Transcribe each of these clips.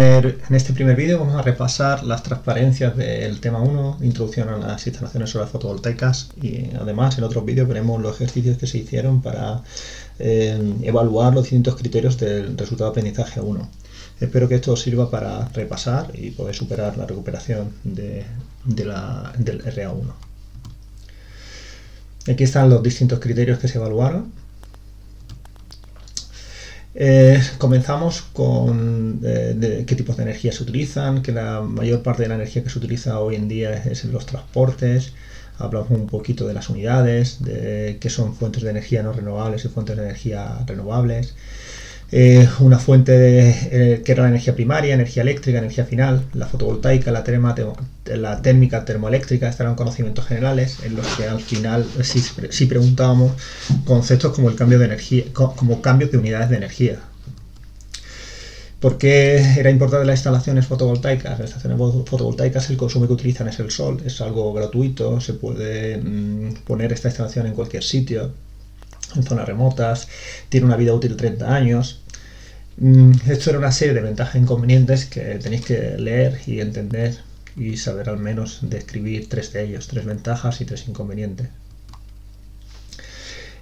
En este primer vídeo vamos a repasar las transparencias del tema 1, introducción a las instalaciones solares fotovoltaicas, y además en otros vídeos veremos los ejercicios que se hicieron para evaluar los distintos criterios del resultado de aprendizaje 1. Espero que esto os sirva para repasar y poder superar la recuperación del RA1. Aquí están los distintos criterios que se evaluaron. Comenzamos con qué tipos de energía se utilizan, que la mayor parte de la energía que se utiliza hoy en día es en los transportes. Hablamos un poquito de las unidades, de qué son fuentes de energía no renovables y fuentes de energía renovables. Una fuente que era la energía primaria, energía eléctrica, energía final, la fotovoltaica, la térmica, termoeléctrica. Estos eran conocimientos generales en los que al final sí preguntábamos conceptos como el cambio de energía, como cambios de unidades de energía. ¿Por qué era importante las instalaciones fotovoltaicas? Las instalaciones fotovoltaicas, el consumo que utilizan es el sol, es algo gratuito, se puede poner esta instalación en cualquier sitio, en zonas remotas, tiene una vida útil de 30 años. Esto era una serie de ventajas e inconvenientes que tenéis que leer y entender y saber al menos describir tres de ellos, tres ventajas y tres inconvenientes.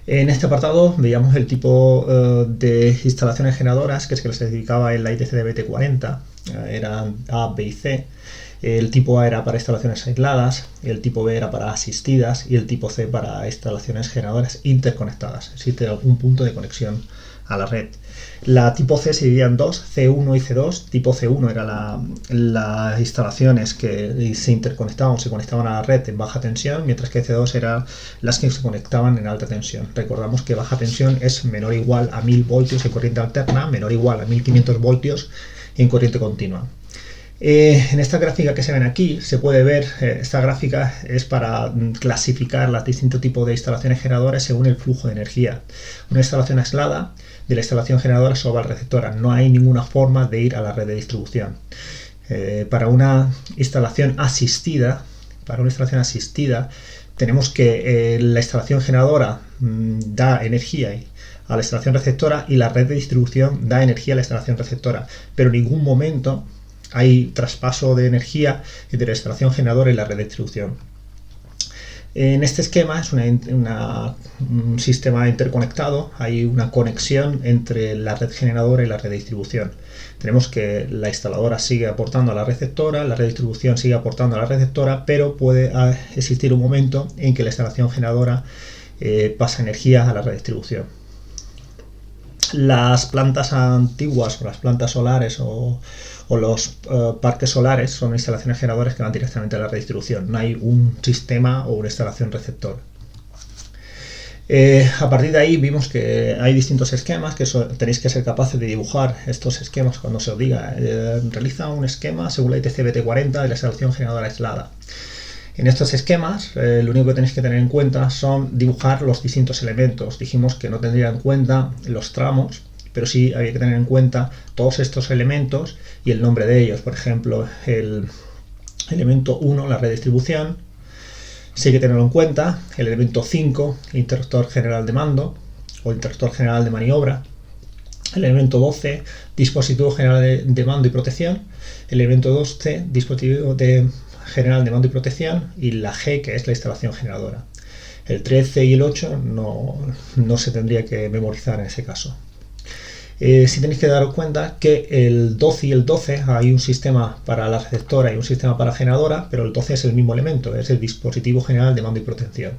En este apartado veíamos el tipo de instalaciones generadoras que es que les dedicaba en la ITC de BT40, eran A, B y C. El tipo A era para instalaciones aisladas, el tipo B era para asistidas y el tipo C para instalaciones generadoras interconectadas. Existe algún punto de conexión a la red. La tipo C se dividía en dos, C1 y C2. Tipo C1 era las instalaciones que se interconectaban, se conectaban a la red en baja tensión, mientras que C2 eran las que se conectaban en alta tensión. Recordamos que baja tensión es menor o igual a 1000 voltios en corriente alterna, menor o igual a 1500 voltios en corriente continua. En esta gráfica que se ven aquí se puede ver, esta gráfica es para clasificar los distintos tipos de instalaciones generadoras según el flujo de energía. Una instalación aislada de la instalación generadora solo va receptora, no hay ninguna forma de ir a la red de distribución. Para una instalación asistida, tenemos que la instalación generadora da energía a la instalación receptora y la red de distribución da energía a la instalación receptora, pero en ningún momento hay traspaso de energía entre la instalación generadora y la red de distribución. En este esquema es un sistema interconectado, hay una conexión entre la red generadora y la red de distribución. Tenemos que la instaladora sigue aportando a la receptora, la red de distribución sigue aportando a la receptora, pero puede existir un momento en que la instalación generadora pasa energía a la red de distribución. Las plantas antiguas o las plantas solares o los parques solares son instalaciones generadoras que van directamente a la red de distribución. No hay un sistema o una instalación receptor. A partir de ahí vimos que hay distintos esquemas que tenéis que ser capaces de dibujar estos esquemas cuando se os diga realiza un esquema según la ITC BT40 de la instalación generadora aislada. En estos esquemas lo único que tenéis que tener en cuenta son dibujar los distintos elementos. Dijimos que no tendría en cuenta los tramos, pero sí había que tener en cuenta todos estos elementos y el nombre de ellos. Por ejemplo, el elemento 1, la red de distribución, sí hay que tenerlo en cuenta. El elemento 5, el interruptor general de mando o interruptor general de maniobra. El elemento 12, dispositivo general de mando y protección. El elemento 12, dispositivo general de mando y protección, y la G, que es la instalación generadora. El 13 y el 8 no se tendría que memorizar en ese caso. Si tenéis que daros cuenta que el 12 y el 12 hay un sistema para la receptora y un sistema para la generadora, pero el 12 es el mismo elemento, es el dispositivo general de mando y protección.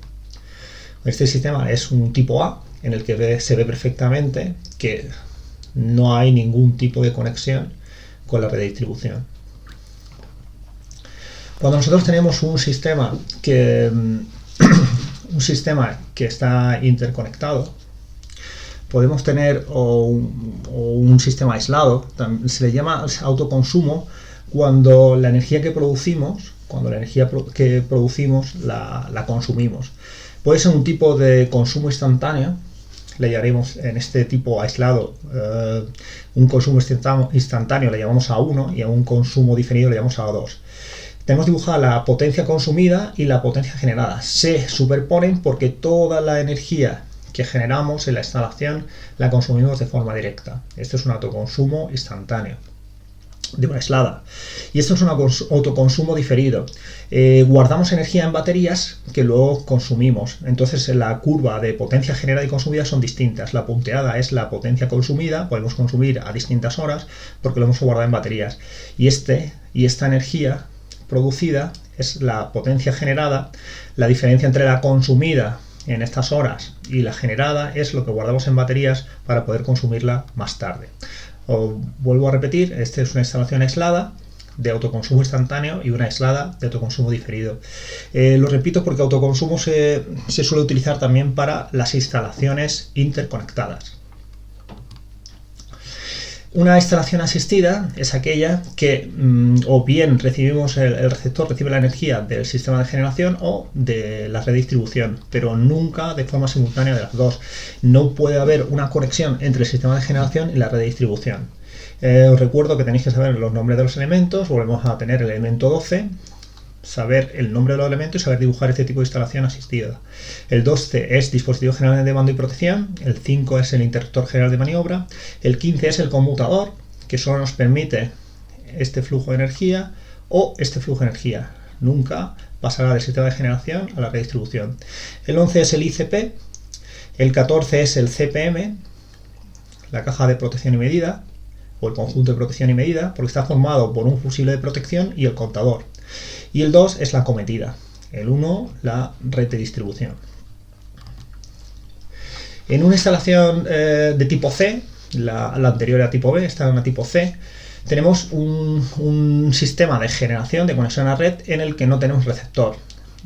Este sistema es un tipo A en el que se ve perfectamente que no hay ningún tipo de conexión con la red de distribución. Cuando nosotros tenemos un sistema que está interconectado, podemos tener un sistema aislado. Se le llama autoconsumo cuando la energía que producimos, la consumimos. Puede ser un tipo de consumo instantáneo, le llamaremos en este tipo aislado, un consumo instantáneo le llamamos A1 y a un consumo diferido le llamamos A2. Tenemos dibujada la potencia consumida y la potencia generada. Se superponen porque toda la energía que generamos en la instalación la consumimos de forma directa. Este es un autoconsumo instantáneo. de una aislada. Y esto es un autoconsumo diferido. Guardamos energía en baterías que luego consumimos. Entonces la curva de potencia generada y consumida son distintas. La punteada es la potencia consumida, podemos consumir a distintas horas porque lo hemos guardado en baterías. Y esta energía producida es la potencia generada. La diferencia entre la consumida en estas horas y la generada es lo que guardamos en baterías para poder consumirla más tarde. Os vuelvo a repetir, esta es una instalación aislada de autoconsumo instantáneo y una aislada de autoconsumo diferido. Lo repito porque autoconsumo se suele utilizar también para las instalaciones interconectadas. Una instalación asistida es aquella que o bien recibimos el receptor recibe la energía del sistema de generación o de la red de distribución, pero nunca de forma simultánea de las dos. No puede haber una conexión entre el sistema de generación y la red de distribución. Os recuerdo que tenéis que saber los nombres de los elementos. Volvemos a tener el elemento 12, saber el nombre de los elementos y saber dibujar este tipo de instalación asistida. El 12 es dispositivo general de mando y protección, el 5 es el interruptor general de maniobra, el 15 es el conmutador, que solo nos permite este flujo de energía o este flujo de energía. Nunca pasará del sistema de generación a la redistribución. El 11 es el ICP, el 14 es el CPM, la caja de protección y medida, o el conjunto de protección y medida, porque está formado por un fusible de protección y el contador. Y el 2 es la acometida, el 1 la red de distribución. En una instalación de tipo C, la anterior era tipo B, esta es una tipo C, tenemos un sistema de generación de conexión a red en el que no tenemos receptor.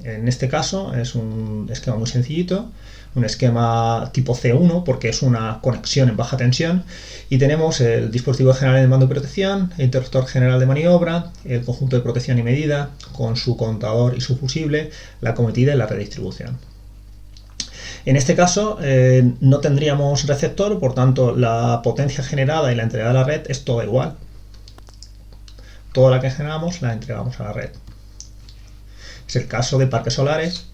En este caso es un esquema muy sencillito, un esquema tipo C1 porque es una conexión en baja tensión y tenemos el dispositivo general de mando y protección, el interruptor general de maniobra, el conjunto de protección y medida con su contador y su fusible, la acometida y la redistribución. En este caso no tendríamos receptor, por tanto la potencia generada y la entregada a la red es toda igual. Toda la que generamos la entregamos a la red. Es el caso de parques solares,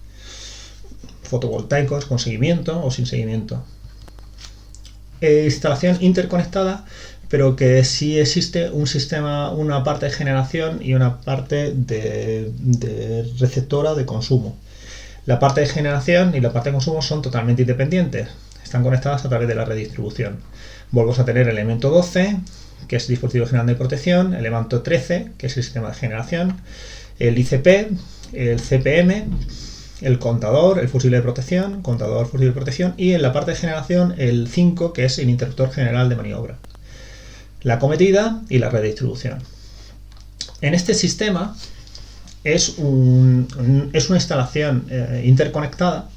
fotovoltaicos con seguimiento o sin seguimiento. Instalación interconectada, pero que sí existe un sistema, una parte de generación y una parte de receptora de consumo. La parte de generación y la parte de consumo son totalmente independientes, están conectadas a través de la redistribución. Volvemos a tener el elemento 12, que es el dispositivo general de protección, el elemento 13, que es el sistema de generación, el ICP, el CPM, el contador, el fusible de protección, contador, fusible de protección, y en la parte de generación el 5, que es el interruptor general de maniobra, la acometida y la redistribución. En este sistema es una instalación interconectada,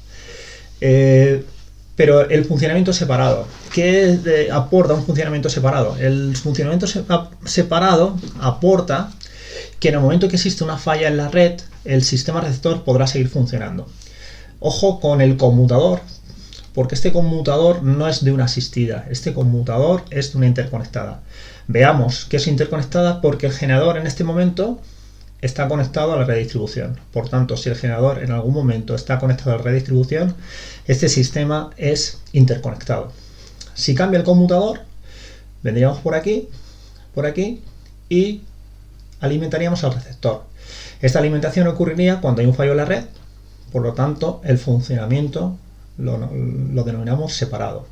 pero el funcionamiento es separado. ¿Qué aporta un funcionamiento separado? El funcionamiento separado aporta que en el momento que existe una falla en la red, el sistema receptor podrá seguir funcionando. Ojo con el conmutador, porque este conmutador no es de una asistida, este conmutador es de una interconectada. Veamos que es interconectada porque el generador en este momento está conectado a la redistribución. Por tanto, si el generador en algún momento está conectado a la redistribución, este sistema es interconectado. Si cambia el conmutador, vendríamos por aquí y alimentaríamos al receptor. Esta alimentación ocurriría cuando hay un fallo en la red, por lo tanto el funcionamiento lo denominamos separado.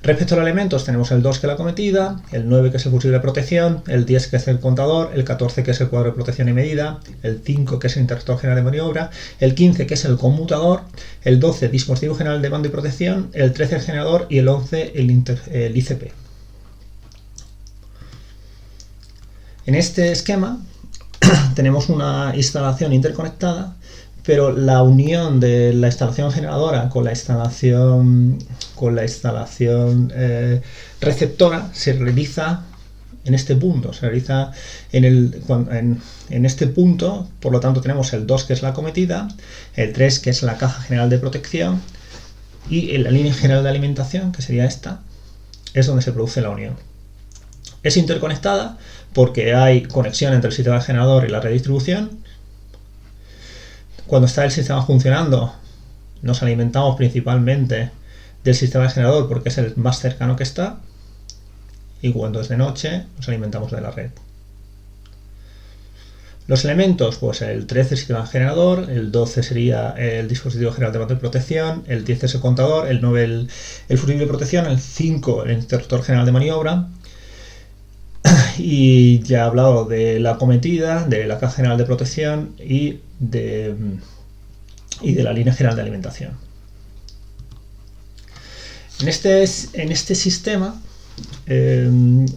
Respecto a los elementos tenemos el 2 que es la acometida, el 9 que es el fusible de protección, el 10 que es el contador, el 14 que es el cuadro de protección y medida, el 5 que es el interruptor general de maniobra, el 15 que es el conmutador, el 12 dispositivo general de mando y protección, el 13 el generador y el 11 el ICP. En este esquema tenemos una instalación interconectada, pero la unión de la instalación generadora con la instalación receptora se realiza en este punto, en este punto. Por lo tanto tenemos el 2 que es la acometida, el 3 que es la caja general de protección y en la línea general de alimentación, que sería esta, es donde se produce la unión. Es interconectada porque hay conexión entre el sistema generador y la redistribución. Cuando está el sistema funcionando, nos alimentamos principalmente del sistema generador porque es el más cercano que está, y cuando es de noche nos alimentamos de la red. Los elementos, pues el 13 el sistema generador, el 12 sería el dispositivo general de mando de protección, el 10 es el contador, el 9 el fusible de protección, el 5 el interruptor general de maniobra. Y ya he hablado de la acometida, de la caja general de protección y de la línea general de alimentación. En este sistema nos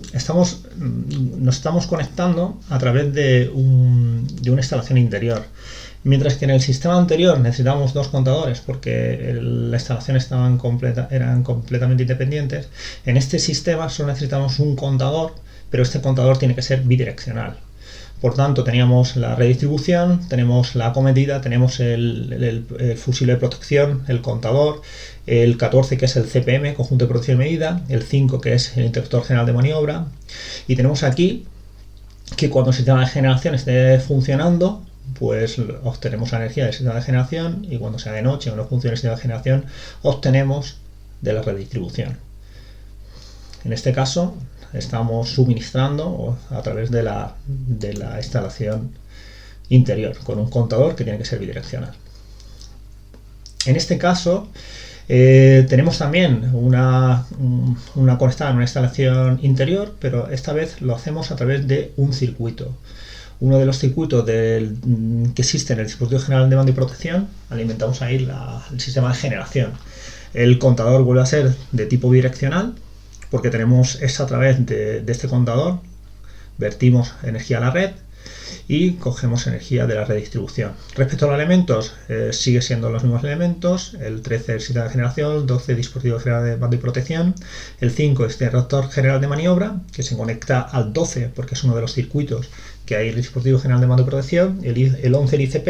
estamos conectando a través de una instalación interior. Mientras que en el sistema anterior necesitábamos dos contadores porque la instalación eran completamente independientes, en este sistema solo necesitamos un contador, pero este contador tiene que ser bidireccional. Por tanto, teníamos la redistribución, tenemos la acometida, tenemos el fusible de protección, el contador, el 14 que es el CPM, conjunto de protección y medida, el 5 que es el interruptor general de maniobra, y tenemos aquí que cuando el sistema de generación esté funcionando, pues obtenemos la energía del sistema de generación, y cuando sea de noche o no funcione el sistema de generación, obtenemos de la redistribución. En este caso, estamos suministrando a través de la instalación interior con un contador que tiene que ser bidireccional. En este caso tenemos también una conectada en una instalación interior, pero esta vez lo hacemos a través de un circuito. Uno de los circuitos que existe en el dispositivo general de mando y protección, alimentamos ahí el sistema de generación. El contador vuelve a ser de tipo bidireccional, porque tenemos a través de este contador, vertimos energía a la red y cogemos energía de la redistribución. Respecto a los elementos, sigue siendo los mismos elementos, el 13 el sistema de generación, el 12 dispositivo general de mando y protección, el 5 es el interruptor general de maniobra, que se conecta al 12 porque es uno de los circuitos que hay en el dispositivo general de mando y protección, el 11 el ICP,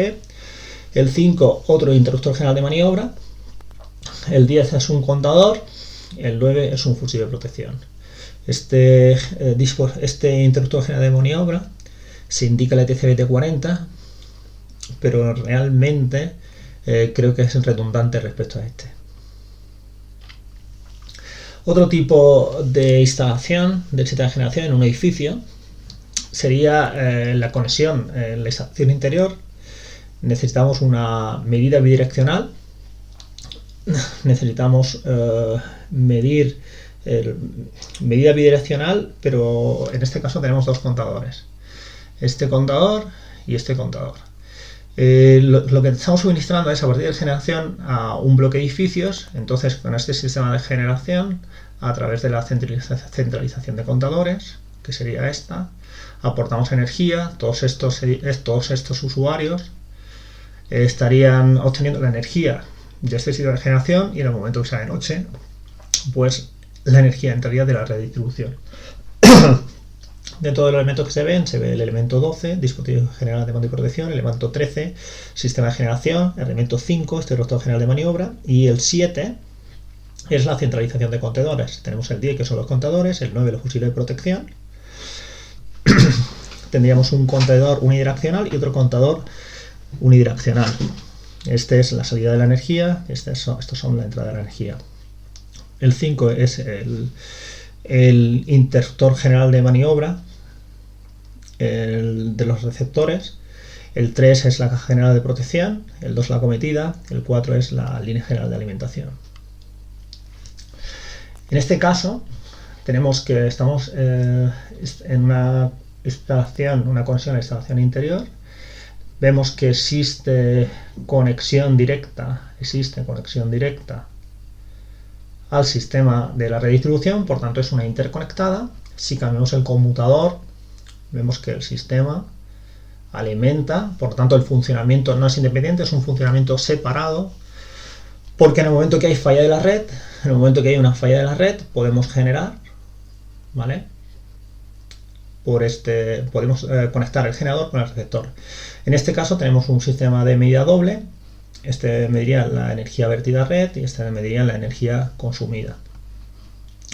el 5 otro interruptor general de maniobra, el 10 es un contador, el 9 es un fusible de protección. Este interruptor general de maniobra se indica el ETC-BT40, pero realmente creo que es redundante respecto a este. Otro tipo de instalación del sistema de generación en un edificio sería la conexión en la instalación interior. Necesitamos una medida bidireccional. Necesitamos medir medida bidireccional, pero en este caso tenemos dos contadores, este contador y este contador. Lo que estamos suministrando es a partir de generación a un bloque de edificios. Entonces, con este sistema de generación, a través de la centralización de contadores, que sería esta, aportamos energía. Todos estos usuarios estarían obteniendo la energía de este sistema de generación, y en el momento que sea de noche, pues la energía entraría de la redistribución. Dentro de los elementos que se ve el elemento 12, dispositivo general de mando y protección, el elemento 13, sistema de generación, el elemento 5, interruptor general de maniobra, y el 7 es la centralización de contadores. Tenemos el 10 que son los contadores, el 9 el fusible de protección. Tendríamos un contador unidireccional y otro contador unidireccional. Este es la salida de la energía, estos son la entrada de la energía. El 5 es el interruptor general de maniobra, el de los receptores. El 3 es la caja general de protección, el 2 la acometida, el 4 es la línea general de alimentación. En este caso tenemos que estamos en una conexión a la instalación interior. Vemos que existe conexión directa al sistema de la redistribución, por tanto es una interconectada. Si cambiamos el conmutador, vemos que el sistema alimenta, por tanto el funcionamiento no es independiente, es un funcionamiento separado, porque en el momento que hay falla de la red, podemos generar, ¿vale? Podemos conectar el generador con el receptor. En este caso tenemos un sistema de medida doble. Este mediría la energía vertida a red y este mediría la energía consumida.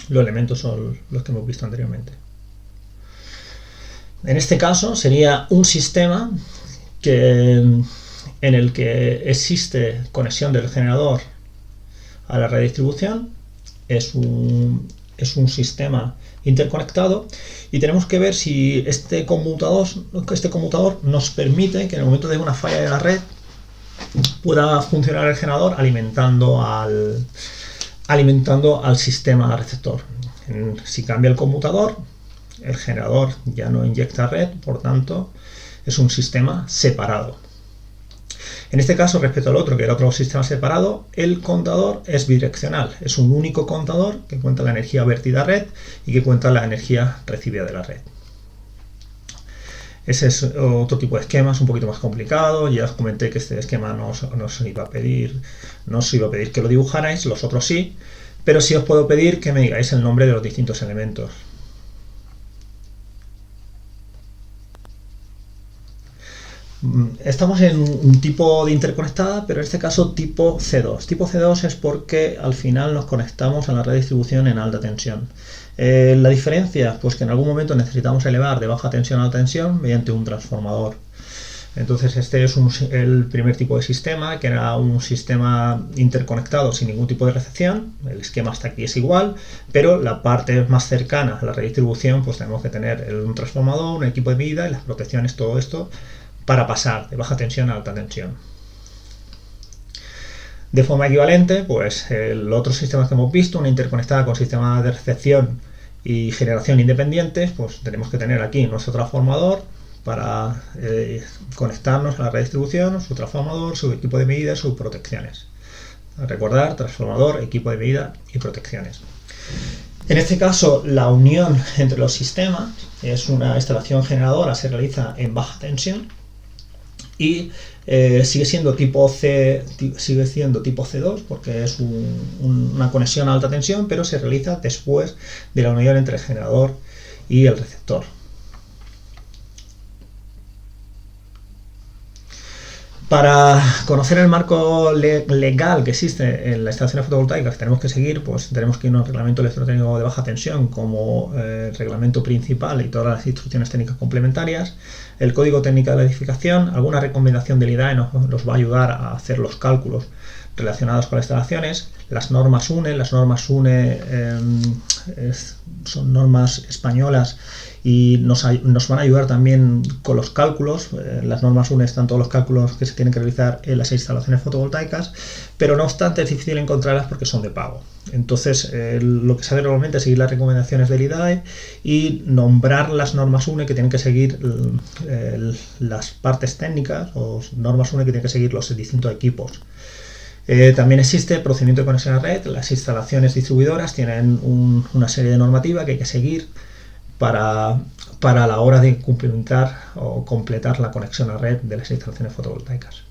Los elementos son los que hemos visto anteriormente. En este caso sería un sistema en el que existe conexión del generador a la redistribución. Es un es un sistema interconectado y tenemos que ver si este conmutador nos permite que en el momento de una falla de la red pueda funcionar el generador alimentando al sistema receptor. Si cambia el conmutador, el generador ya no inyecta red, por tanto es un sistema separado. En este caso, respecto al otro, que era otro sistema separado, el contador es bidireccional. Es un único contador que cuenta la energía vertida a red y que cuenta la energía recibida de la red. Ese es otro tipo de esquema, es un poquito más complicado. Ya os comenté que este esquema no os iba a pedir que lo dibujarais, los otros sí, pero sí os puedo pedir que me digáis el nombre de los distintos elementos. Estamos en un tipo de interconectada, pero en este caso tipo C2. Tipo C2 es porque al final nos conectamos a la red de distribución en alta tensión. La diferencia, pues que en algún momento necesitamos elevar de baja tensión a alta tensión mediante un transformador. Entonces este es el primer tipo de sistema, que era un sistema interconectado sin ningún tipo de recepción. El esquema hasta aquí es igual, pero la parte más cercana a la red de distribución, pues tenemos que tener un transformador, un equipo de medida y las protecciones, todo esto, para pasar de baja tensión a alta tensión. De forma equivalente, pues el otro sistema que hemos visto, una interconectada con sistemas de recepción y generación independientes, pues tenemos que tener aquí nuestro transformador para conectarnos a la red de distribución, su transformador, su equipo de medida, sus protecciones. Recordar, transformador, equipo de medida y protecciones. En este caso, la unión entre los sistemas es una instalación generadora, se realiza en baja tensión y sigue siendo tipo C2 porque es una conexión a alta tensión, pero se realiza después de la unión entre el generador y el receptor. Para conocer el marco legal que existe en las instalaciones fotovoltaicas que tenemos que seguir, pues tenemos que irnos al reglamento electrotécnico de baja tensión como reglamento principal y todas las instrucciones técnicas complementarias, el código técnico de la edificación, alguna recomendación del IDAE nos va a ayudar a hacer los cálculos relacionados con las instalaciones, las normas UNE, son normas españolas y nos van a ayudar también con los cálculos. Las normas UNE están todos los cálculos que se tienen que realizar en las instalaciones fotovoltaicas, pero no obstante es difícil encontrarlas porque son de pago. Entonces lo que se hace normalmente es seguir las recomendaciones del IDAE y nombrar las normas UNE que tienen que seguir las partes técnicas o normas UNE que tienen que seguir los distintos equipos. También existe el procedimiento de conexión a red. Las instalaciones distribuidoras tienen una serie de normativas que hay que seguir para la hora de cumplimentar o completar la conexión a red de las instalaciones fotovoltaicas.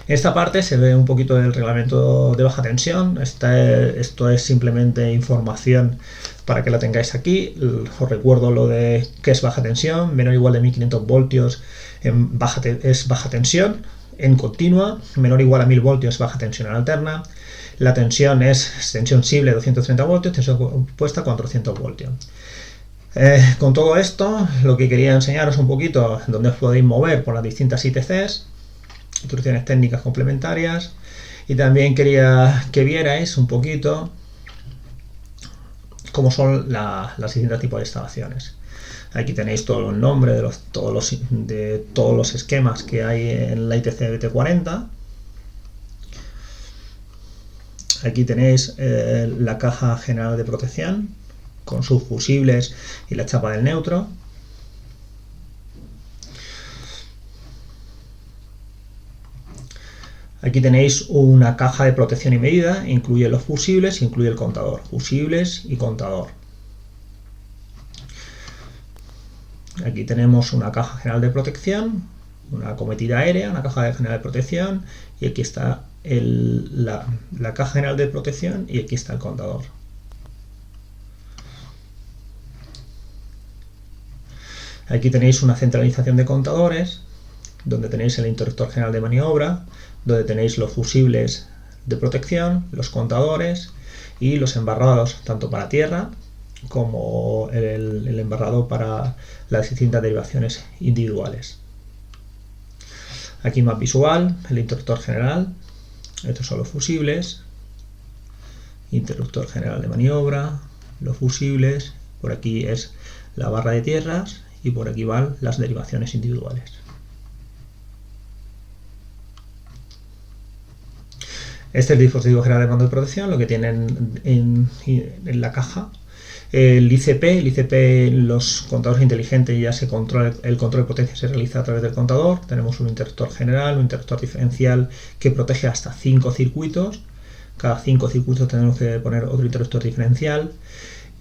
En esta parte se ve un poquito del reglamento de baja tensión. Esto es simplemente información para que la tengáis aquí. Os recuerdo lo de qué es baja tensión. Menor o igual de 1500 voltios es baja tensión en continua, menor o igual a 1000 voltios baja tensión en alterna. La tensión es tensión simple 230 voltios, tensión compuesta 400 voltios. Con todo esto, lo que quería enseñaros un poquito dónde os podéis mover por las distintas ITCs, instrucciones técnicas complementarias, y también quería que vierais un poquito cómo son los distintos tipos de instalaciones. Aquí tenéis todos los nombres de todos los esquemas que hay en la ITC BT40. Aquí tenéis la caja general de protección con sus fusibles y la chapa del neutro. Aquí tenéis una caja de protección y medida, incluye los fusibles, incluye el contador, fusibles y contador. Aquí tenemos una caja general de protección, una cometida aérea, una caja general de protección, y aquí está la caja general de protección y aquí está el contador. Aquí tenéis una centralización de contadores, donde tenéis el interruptor general de maniobra, donde tenéis los fusibles de protección, los contadores y los embarrados, tanto para tierra como el embarrado para las distintas derivaciones individuales. Aquí más visual, el interruptor general, estos son los fusibles interruptor general de maniobra, los fusibles, por aquí es la barra de tierras y por aquí van las derivaciones individuales. Este es el dispositivo general de mando de protección, lo que tienen en la caja. El ICP, los contadores inteligentes, ya se controla, el control de potencia se realiza a través del contador. Tenemos un interruptor general, un interruptor diferencial que protege hasta 5 circuitos. Cada 5 circuitos tenemos que poner otro interruptor diferencial.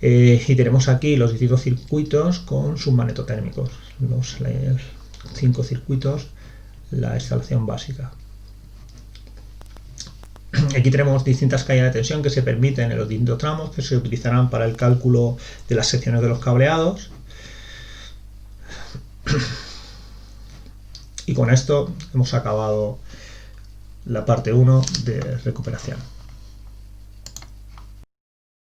Y tenemos aquí los distintos circuitos con sus magnetotérmicos. Los 5 circuitos, la instalación básica. Aquí tenemos distintas caídas de tensión que se permiten en los distintos tramos, que se utilizarán para el cálculo de las secciones de los cableados. Y con esto hemos acabado la parte 1 de recuperación.